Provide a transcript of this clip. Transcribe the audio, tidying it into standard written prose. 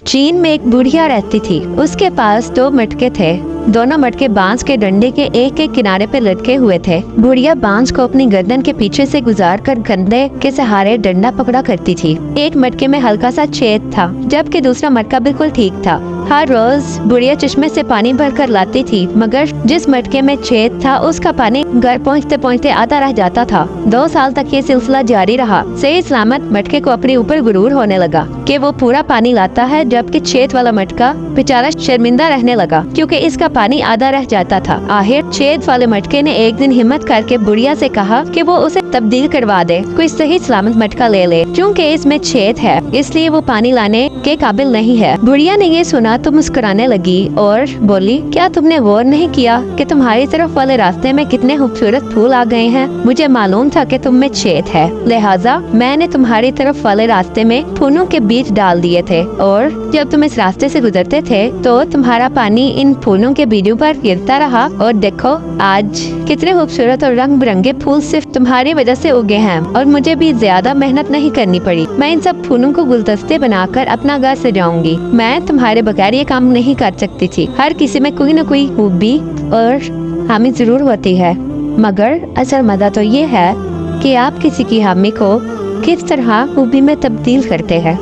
चीन में एक बुढ़िया रहती थी। उसके पास 2 मटके थे। दोनों मटके बांस के डंडे के एक एक किनारे पे लटके हुए थे। बुढ़िया बांस को अपनी गर्दन के पीछे से गुजार कर कंधे के सहारे डंडा पकड़ा करती थी। एक मटके में हल्का सा छेद था, जबकि दूसरा मटका बिल्कुल ठीक था। हर रोज बुढ़िया चश्मे से पानी भरकर लाती थी, मगर जिस मटके में छेद था उसका पानी घर पहुँचते पहुँचते आधा रह जाता था। 2 साल तक ये सिलसिला जारी रहा। सही सलामत मटके को अपने ऊपर गुरूर होने लगा कि वो पूरा पानी लाता है, जबकि छेद वाला मटका बेचारा शर्मिंदा रहने लगा क्योंकि इसका पानी आधा रह जाता था। आखिर छेद वाले मटके ने एक दिन हिम्मत करके बुढ़िया से कहा कि वो उसे तब्दील करवा दे, कोई सही सलामत मटका ले ले। क्योंकि इसमें छेद है इसलिए वो पानी लाने के काबिल नहीं है। बुढ़िया ने ये सुना तो मुस्कुराने लगी और बोली, क्या तुमने गौर नहीं किया कि तुम्हारी तरफ वाले रास्ते में कितने खूबसूरत फूल आ गए हैं? मुझे मालूम था कि तुम में छेद है, लिहाजा मैंने तुम्हारी तरफ वाले रास्ते में फूलों के बीज डाल दिए थे, और जब तुम इस रास्ते से गुजरते थे तो तुम्हारा पानी इन फूलों के बीजों पर गिरता रहा। और देखो आज कितने खूबसूरत और रंग बिरंगे फूल सिर्फ तुम्हारी वजह से उगे हैं, और मुझे भी ज्यादा मेहनत नहीं करनी पड़ी। मैं इन सब फूलों को गुलदस्ते बनाकर अपना घर सजाऊंगी। मैं तुम्हारे बगैर ये काम नहीं कर सकती थी। हर किसी में कोई न कोई खूबी और हामी जरूर होती है, मगर असल मजा तो ये है कि आप किसी की हामी को किस तरह खूबी में तब्दील करते हैं।